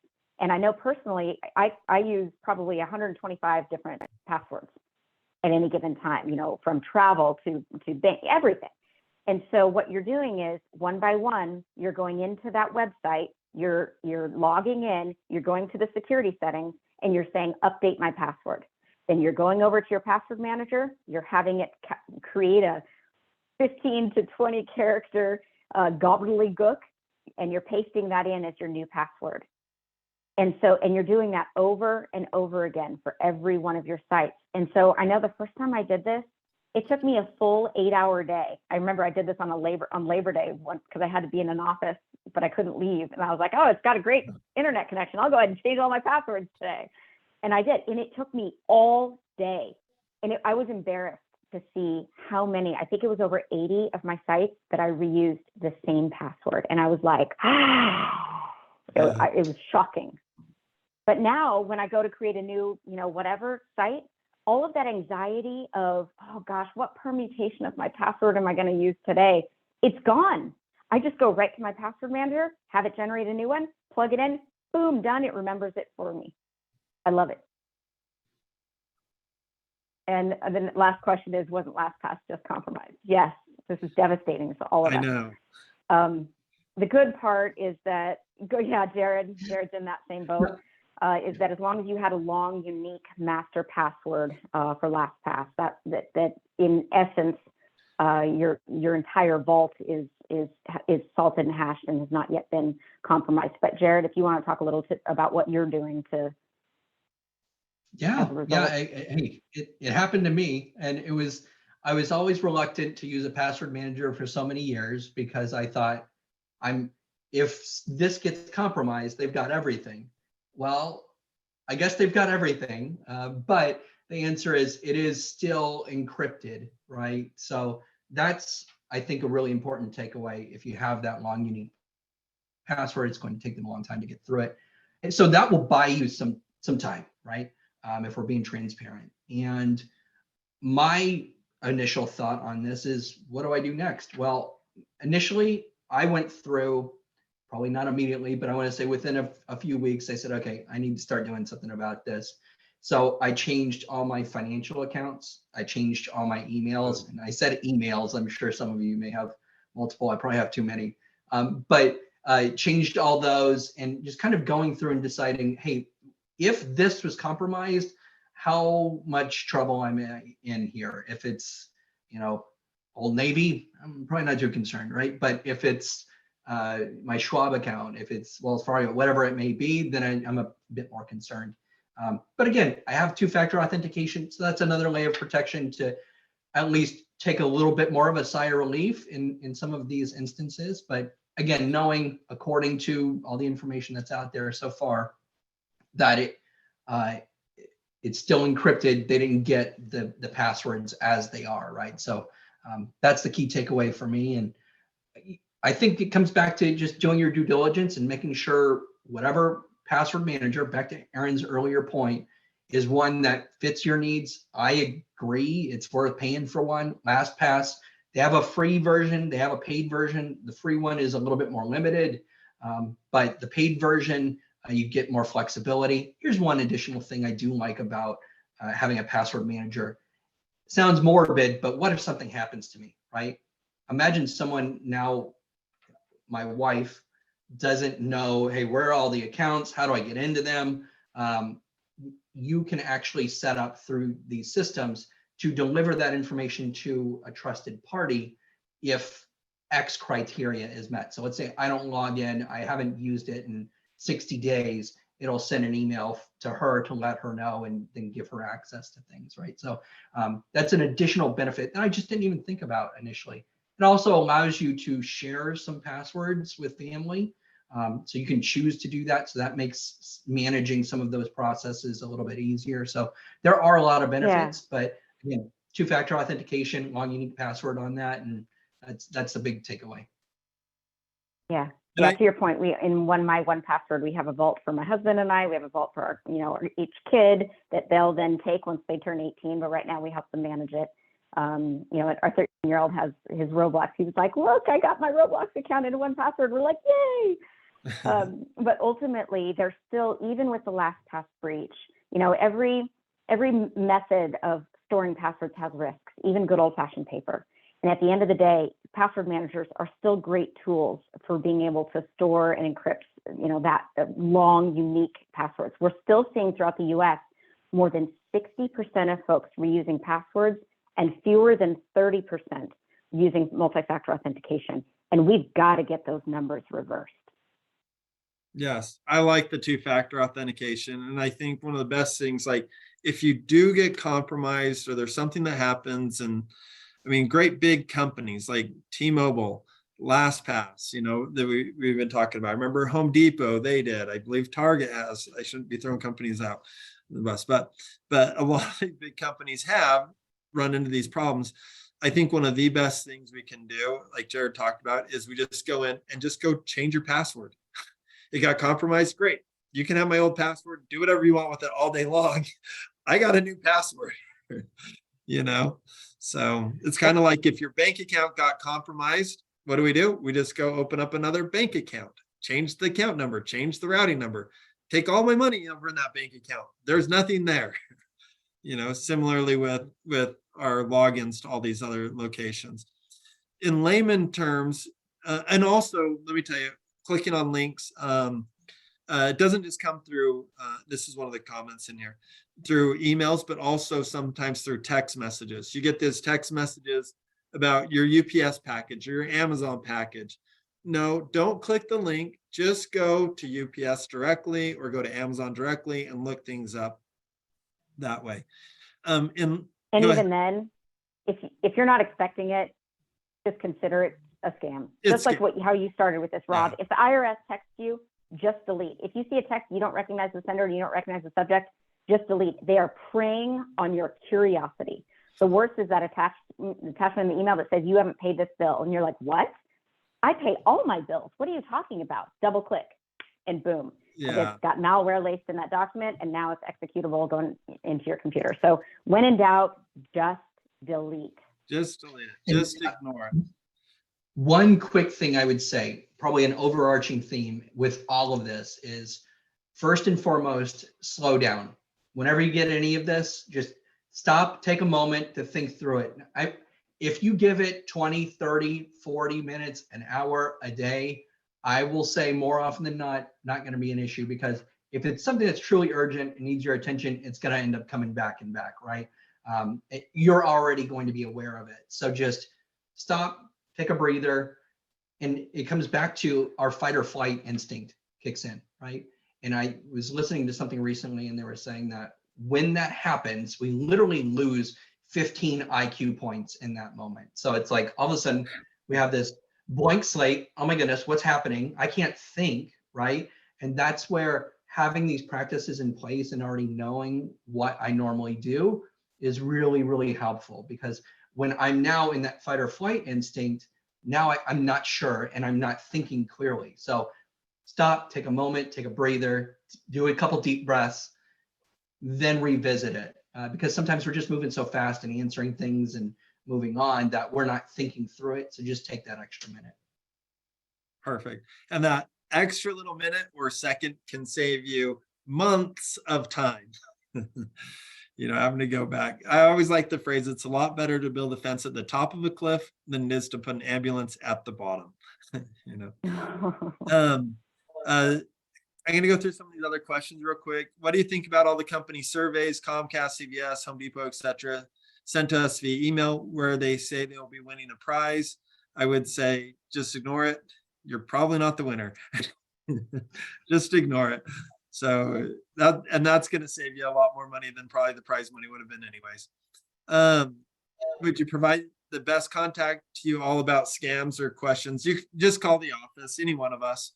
Speaker 2: And I know personally, I use probably 125 different passwords at any given time, from travel to bank, everything. And so what you're doing is one by one, you're going into that website, you're logging in, you're going to the security settings, and you're saying, update my password. Then you're going over to your password manager, you're having it create a 15 to 20 character gobbledygook, and you're pasting that in as your new password. And you're doing that over and over again for every one of your sites. And so I know the first time I did this, it took me a full 8-hour day. I remember I did this on Labor Day once because I had to be in an office, but I couldn't leave. And I was like, oh, it's got a great internet connection. I'll go ahead and change all my passwords today. And I did. And it took me all day. And I was embarrassed to see how many, I think it was over 80 of my sites that I reused the same password. And I was like, it was shocking. But now when I go to create a new, whatever site, all of that anxiety of, oh gosh, what permutation of my password am I going to use today? It's gone. I just go right to my password manager, have it generate a new one, plug it in, boom, done. It remembers it for me. I love it. And the last question is, wasn't LastPass just compromised? Yes, this is devastating. So all of that.
Speaker 1: I know.
Speaker 2: the good part is that, yeah, Jared's in that same boat, is that as long as you had a long, unique master password for LastPass, that in essence, your entire vault is salted and hashed and has not yet been compromised. But Jared, if you want to talk a little bit about what you're doing to
Speaker 3: Yeah,
Speaker 2: as a result.
Speaker 3: Hey, it happened to me, and I was always reluctant to use a password manager for so many years because I thought if this gets compromised, they've got everything. Well, I guess they've got everything, but the answer is it is still encrypted, right? So that's, I think, a really important takeaway. If you have that long, unique password, it's going to take them a long time to get through it. And so that will buy you some time, right? If we're being transparent. And my initial thought on this is, what do I do next? Well, initially, I went through, probably not immediately, but I want to say within a few weeks, I said, okay, I need to start doing something about this. So I changed all my financial accounts. I changed all my emails. And I said emails. I'm sure some of you may have multiple. I probably have too many. But I changed all those and just kind of going through and deciding, hey, if this was compromised, how much trouble I'm in here. If it's, Old Navy, I'm probably not too concerned, right? But if it's my Schwab account, if it's Wells Fargo, whatever it may be, then I'm a bit more concerned. But again, I have two-factor authentication, so that's another layer of protection to at least take a little bit more of a sigh of relief in some of these instances. But again, knowing, according to all the information that's out there so far, that it's still encrypted. They didn't get the passwords as they are, right? So that's the key takeaway for me. And I think it comes back to just doing your due diligence and making sure whatever password manager, back to Aaron's earlier point, is one that fits your needs. I agree, it's worth paying for one. LastPass, they have a free version, they have a paid version. The free one is a little bit more limited, but the paid version, you get more flexibility. Here's one additional thing I do like about having a password manager. Sounds morbid, but what if something happens to me, right? Imagine someone now, my wife, doesn't know, hey, where are all the accounts? How do I get into them? You can actually set up through these systems to deliver that information to a trusted party if X criteria is met. So let's say I don't log in, I haven't used it in 60 days, it'll send an email to her to let her know and then give her access to things, right? So that's an additional benefit that I just didn't even think about initially. It also allows you to share some passwords with family. So you can choose to do that. So that makes managing some of those processes a little bit easier. So there are a lot of benefits, but again, two-factor authentication, long unique password on that, and that's the big takeaway.
Speaker 2: Yeah. Yeah, to your point, we in my 1Password, we have a vault for my husband and I. We have a vault for our, each kid that they'll then take once they turn 18. But right now we help them manage it. Our 13-year-old has his Roblox. He was like, "Look, I got my Roblox account in 1Password." We're like, "Yay!" But ultimately, there's still, even with the LastPass breach, every method of storing passwords has risks, even good old-fashioned paper. And at the end of the day, password managers are still great tools for being able to store and encrypt, that long, unique passwords. We're still seeing throughout the US, more than 60% of folks reusing passwords and fewer than 30% using multi-factor authentication. And we've got to get those numbers reversed.
Speaker 1: Yes, I like the two-factor authentication. And I think one of the best things, like if you do get compromised or there's something that happens, and I mean, great big companies like T-Mobile, LastPass, that we've been talking about. I remember Home Depot, they did. I believe Target has. I shouldn't be throwing companies out the bus, but a lot of big companies have run into these problems. I think one of the best things we can do, like Jared talked about, is we just go in and just go change your password. It got compromised, great. You can have my old password, do whatever you want with it all day long. I got a new password, So it's kind of like if your bank account got compromised, what do? We just go open up another bank account, change the account number, change the routing number, take all my money over in that bank account. There's nothing there. Similarly with our logins to all these other locations. In layman terms, And also, let me tell you, clicking on links, it doesn't just come through, this is one of the comments in here, through emails, but also sometimes through text messages. You get these text messages about your UPS package or your Amazon package. No, don't click the link. Just go to UPS directly or go to Amazon directly and look things up that way. And
Speaker 2: And
Speaker 1: go
Speaker 2: even
Speaker 1: ahead.
Speaker 2: then, if you're not expecting it, just consider it a scam.
Speaker 1: It's
Speaker 2: Just like how you started with this, Rob.
Speaker 1: Yeah.
Speaker 2: If the IRS texts you, just delete. If you see a text, you don't recognize the sender, you don't recognize the subject, just delete. They are preying on your curiosity. The worst is that attachment in the email that says you haven't paid this bill. And you're like, what? I pay all my bills. What are you talking about? Double click and boom.
Speaker 1: Yeah.
Speaker 2: It's got malware laced in that document and now it's executable going into your computer. So when in doubt, just delete.
Speaker 1: Just delete it. Just ignore it.
Speaker 3: One quick thing I would say, probably an overarching theme with all of this is, first and foremost, slow down. Whenever you get any of this, just stop, take a moment to think through it. If you give it 20, 30, 40 minutes, an hour a day, I will say more often than not going to be an issue, because if it's something that's truly urgent and needs your attention, it's going to end up coming back and back, right? You're already going to be aware of it. So just stop, take a breather, and it comes back to our fight or flight instinct kicks in, right? And I was listening to something recently and they were saying that when that happens, we literally lose 15 IQ points in that moment. So it's like all of a sudden we have this blank slate. Oh my goodness, what's happening? I can't think, right? And that's where having these practices in place and already knowing what I normally do is really, really helpful, because when I'm now in that fight or flight instinct, now I'm not sure and I'm not thinking clearly. So stop, take a moment, take a breather, do a couple deep breaths, then revisit it. Because sometimes we're just moving so fast and answering things and moving on that we're not thinking through it. So just take that extra minute.
Speaker 1: Perfect. And that extra little minute or second can save you months of time. Having to go back. I always like the phrase, it's a lot better to build a fence at the top of a cliff than it is to put an ambulance at the bottom. I'm going to go through some of these other questions real quick. What do you think about all the company surveys, Comcast, CVS, Home Depot, etc., sent to us via email where they say they'll be winning a prize? I would say just ignore it. You're probably not the winner. Just ignore it. So that's going to save you a lot more money than probably the prize money would have been anyways. Would you provide the best contact to you all about scams or questions? You just call the office, any one of us.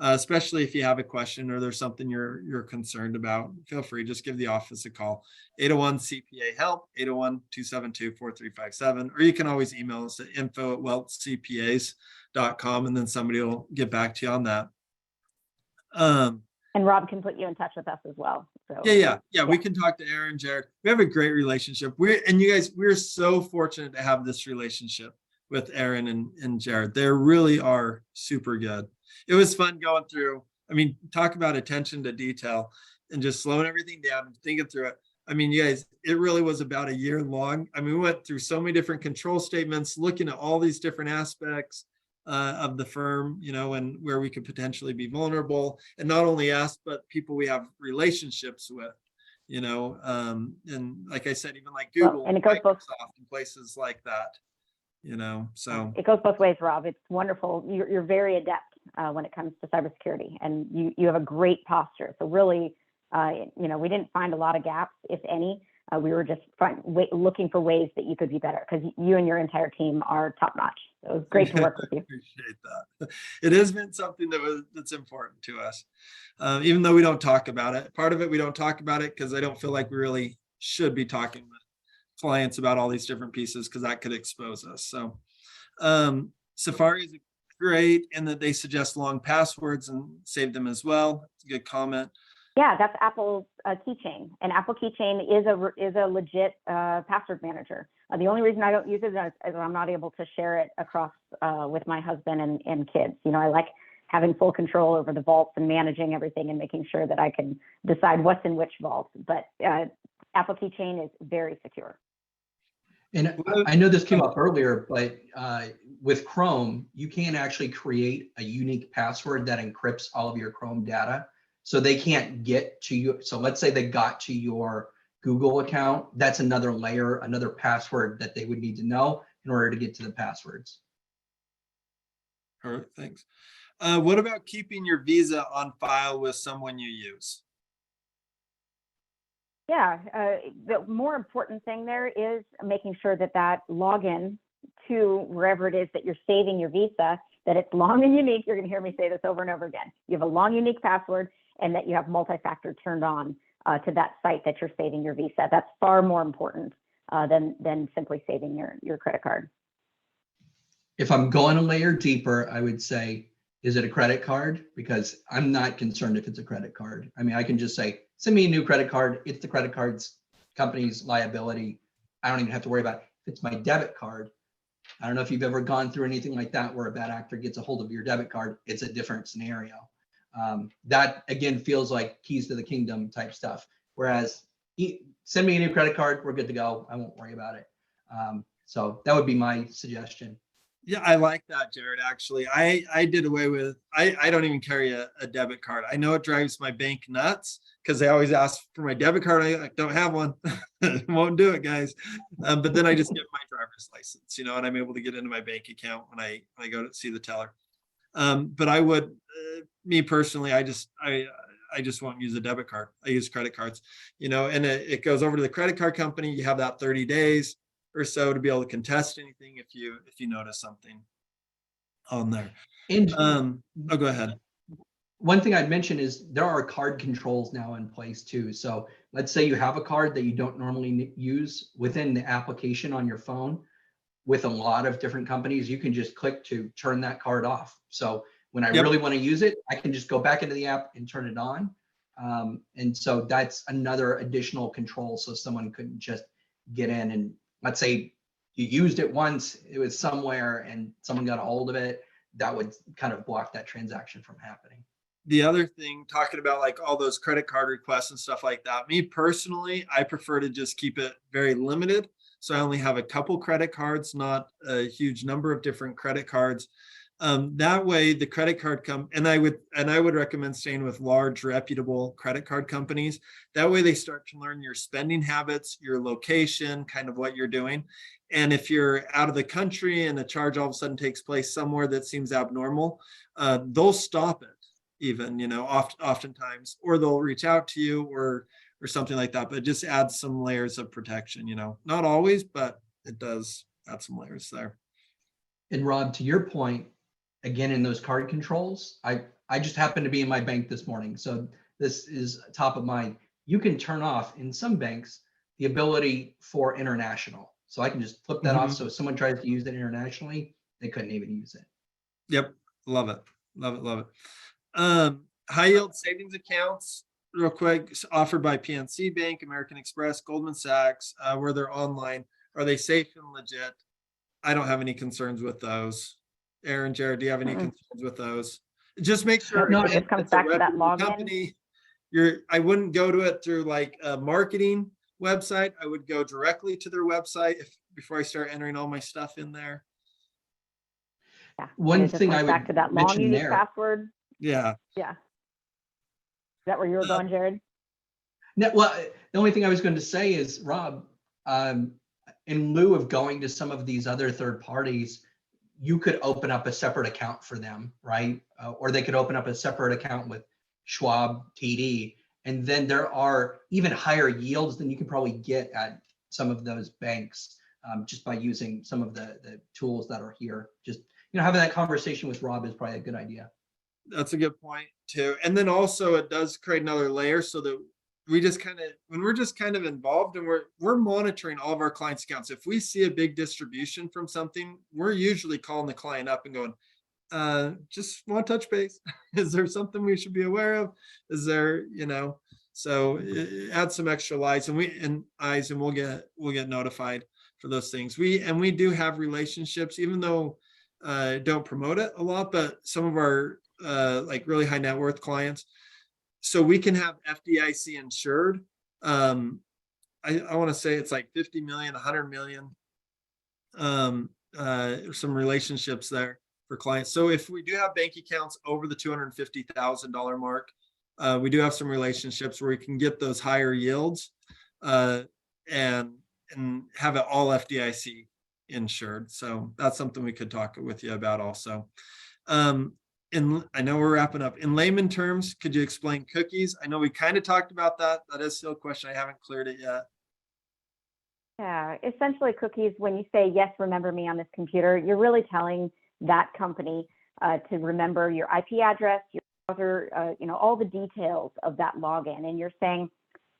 Speaker 1: Especially if you have a question or there's something you're concerned about, feel free, just give the office a call. 801 CPA help, 801-272-4357, or you can always email us at info@wealthcpas.com and then somebody will get back to you on that.
Speaker 2: And Rob can put you in touch with us as well. So
Speaker 1: yeah, we can talk to Aaron, Jared. We have a great relationship. We're so fortunate to have this relationship with Aaron and Jared. They really are super good. It was fun going through. Talk about attention to detail and just slowing everything down and thinking through it. You guys, it really was about a year long. We went through so many different control statements, looking at all these different aspects of the firm, and where we could potentially be vulnerable, and not only us, but people we have relationships with, and like I said, even like Google,
Speaker 2: and it goes both
Speaker 1: and places like that. So
Speaker 2: it goes both ways, Rob. It's wonderful. You're very adept when it comes to cybersecurity, and you have a great posture. So really, we didn't find a lot of gaps, if any. We were just looking for ways that you could be better, because you and your entire team are top notch. So it was great to work with you.
Speaker 1: Appreciate that. It has been something that's important to us, even though we don't talk about it. Part of it, we don't talk about it because I don't feel like we really should be talking with clients about all these different pieces, because that could expose us. So Safari is great, and that they suggest long passwords and save them as well. It's a good comment.
Speaker 2: Yeah, that's Apple's Keychain, and Apple Keychain is a legit password manager. The only reason I don't use it is I'm not able to share it across with my husband and kids. I like having full control over the vaults and managing everything and making sure that I can decide what's in which vault. But Apple Keychain is very secure.
Speaker 3: And I know this came up earlier, but with Chrome, you can actually create a unique password that encrypts all of your Chrome data. So they can't get to you. So let's say they got to your Google account. That's another layer, another password that they would need to know in order to get to the passwords.
Speaker 1: All right, thanks. What about keeping your Visa on file with someone you use?
Speaker 2: Yeah, the more important thing there is making sure that that login to wherever it is that you're saving your Visa, that it's long and unique. You're going to hear me say this over and over again. You have a long, unique password, and that you have multi-factor turned on to that site that you're saving your Visa. That's far more important than simply saving your credit card.
Speaker 3: If I'm going a layer deeper, I would say, is it a credit card? Because I'm not concerned if it's a credit card. I mean, I can just say, send me a new credit card. It's the credit card's company's liability. I don't even have to worry about it. If it's my debit card, I don't know if you've ever gone through anything like that where a bad actor gets a hold of your debit card. It's a different scenario. That again feels like keys to the kingdom type stuff. Whereas send me a new credit card, we're good to go. I won't worry about it. So that would be my suggestion.
Speaker 1: Yeah, I like that, Jared. Actually, I did away with, I don't even carry a debit card. I know it drives my bank nuts because they always ask for my debit card. I don't have one. Won't do it, guys. But then I just get my driver's license, and I'm able to get into my bank account when I go to see the teller. But I would, me personally, I just won't use a debit card. I use credit cards, and it goes over to the credit card company. You have that 30 days or so to be able to contest anything if you notice something on there.
Speaker 3: And
Speaker 1: go ahead.
Speaker 3: One thing I'd mention is there are card controls now in place too. So let's say you have a card that you don't normally use within the application on your phone. With a lot of different companies, you can just click to turn that card off. So when I really want to use it, I can just go back into the app and turn it on. And so that's another additional control. So someone couldn't just get in and, let's say you used it once, it was somewhere and someone got a hold of it, that would kind of block that transaction from happening.
Speaker 1: The other thing, talking about like all those credit card requests and stuff like that, me personally, I prefer to just keep it very limited. So I only have a couple credit cards, not a huge number of different credit cards. That way the credit card and I would recommend staying with large reputable credit card companies. That way they start to learn your spending habits, your location, kind of what you're doing. And if you're out of the country and a charge all of a sudden takes place somewhere that seems abnormal, they'll stop it even, oftentimes, or they'll reach out to you or something like that, but it just adds some layers of protection, not always, but it does add some layers there.
Speaker 3: And Rob, to your point, again, in those card controls, I just happened to be in my bank this morning. So this is top of mind. You can turn off in some banks the ability for international. So I can just flip that off. So if someone tries to use it internationally, they couldn't even use it.
Speaker 1: Yep. Love it. Love it. Love it. High yield savings accounts, real quick, offered by PNC Bank, American Express, Goldman Sachs, where they're online. Are they safe and legit? I don't have any concerns with those. Aaron, Jared, do you have any concerns with those? Just make sure
Speaker 2: it comes back to that login.
Speaker 1: Company, I wouldn't go to it through like a marketing website. I would go directly to their website before I start entering all my stuff in there.
Speaker 2: Yeah.
Speaker 3: One thing I would
Speaker 2: back to that long
Speaker 3: mention
Speaker 2: unique
Speaker 3: there.
Speaker 2: password.
Speaker 1: Yeah.
Speaker 2: Yeah. Is that where you were going, Jared?
Speaker 3: No, well, the only thing I was going to say is, Rob, in lieu of going to some of these other third parties, you could open up a separate account for them, right? Or they could open up a separate account with Schwab TD. And then there are even higher yields than you can probably get at some of those banks just by using some of the tools that are here. Just, having that conversation with Rob is probably a good idea.
Speaker 1: That's a good point too. And then also it does create another layer so that when we're just kind of involved and we're monitoring all of our clients' accounts. If we see a big distribution from something, we're usually calling the client up and going, just want to touch base. Is there something we should be aware of? Is there, so add some extra eyes and we'll get notified for those things. We do have relationships, even though don't promote it a lot, but some of our like really high net worth clients. So we can have FDIC insured. I want to say it's like 50 million, 100 million some relationships there for clients. So if we do have bank accounts over the $250,000 mark, we do have some relationships where we can get those higher yields and have it all FDIC insured. So that's something we could talk with you about also. And I know we're wrapping up. In layman terms, could you explain cookies? I know we kind of talked about that. That is still a question. I haven't cleared it yet.
Speaker 2: Yeah, essentially cookies, when you say, yes, remember me on this computer, you're really telling that company to remember your IP address, your browser, all the details of that login. And you're saying,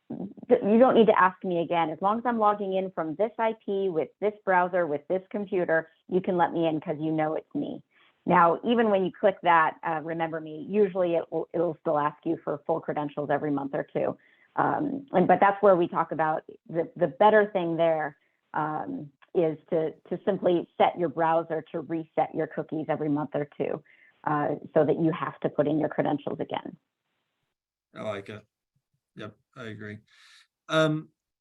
Speaker 2: you don't need to ask me again. As long as I'm logging in from this IP with this browser, with this computer, you can let me in because you know it's me. Now, even when you click that, remember me, usually it'll still ask you for full credentials every month or two. But that's where we talk about the better thing there is to simply set your browser to reset your cookies every month or two so that you have to put in your credentials again.
Speaker 1: I like it. Yep, I agree.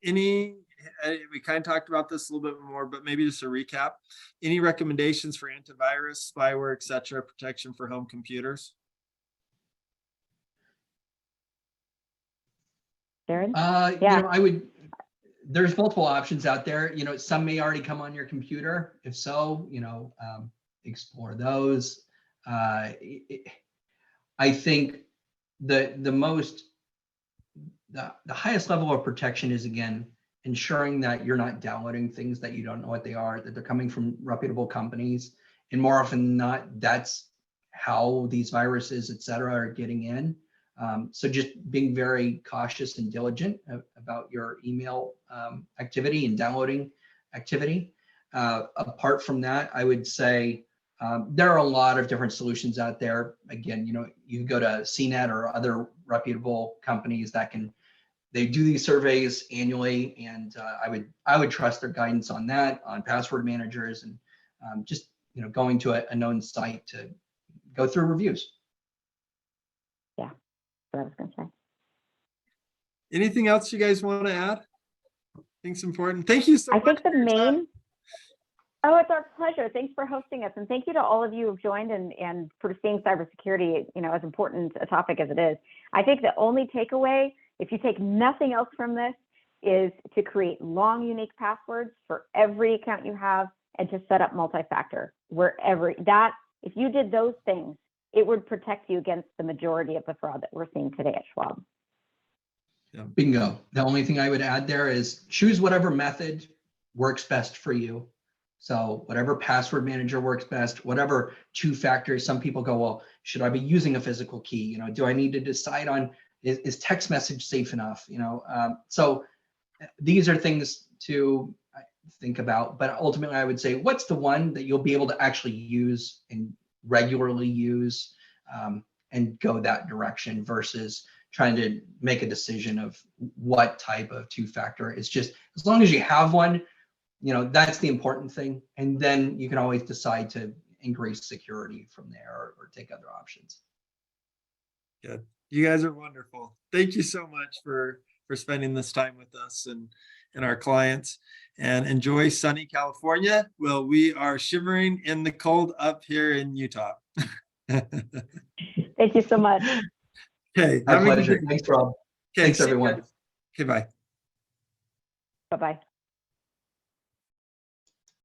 Speaker 1: We kind of talked about this a little bit more, but maybe just a recap. Any recommendations for antivirus, spyware, et cetera, protection for home computers?
Speaker 2: Jared?
Speaker 3: There's multiple options out there. Some may already come on your computer. If so, explore those. I think the highest level of protection is, again, ensuring that you're not downloading things that you don't know what they are, that they're coming from reputable companies. And more often than not, that's how these viruses, et cetera, are getting in. So just being very cautious and diligent about your email activity and downloading activity. Apart from that, I would say there are a lot of different solutions out there. Again, you can go to CNET or other reputable companies that they do these surveys annually, and I would trust their guidance on that, on password managers, and just going to a known site to go through reviews.
Speaker 2: Yeah, that's what I was going to say.
Speaker 1: Anything else you guys want to add? I think it's important. Thank you so much.
Speaker 2: I think the main. Oh, it's our pleasure. Thanks for hosting us. And thank you to all of you who've joined and for seeing cybersecurity, as important a topic as it is. I think the only takeaway, if you take nothing else from this, is to create long, unique passwords for every account you have and to set up multi-factor wherever that, if you did those things, it would protect you against the majority of the fraud that we're seeing today at Schwab.
Speaker 1: Yeah.
Speaker 3: Bingo. The only thing I would add there is choose whatever method works best for you. So whatever password manager works best, whatever two-factor. Some people go, well, should I be using a physical key? Do I need to decide on is text message safe enough? So these are things to think about. But ultimately, I would say, what's the one that you'll be able to actually use and regularly use and go that direction versus trying to make a decision of what type of two-factor. It's just as long as you have one, that's the important thing. And then you can always decide to increase security from there or take other options.
Speaker 1: Good. You guys are wonderful. Thank you so much for spending this time with us and our clients, and enjoy sunny California. Well, we are shivering in the cold up here in Utah.
Speaker 2: Thank you so much.
Speaker 1: Okay.
Speaker 3: My pleasure. Thanks, Rob.
Speaker 1: Okay,
Speaker 3: Thanks, everyone.
Speaker 1: Okay, bye.
Speaker 2: Bye-bye.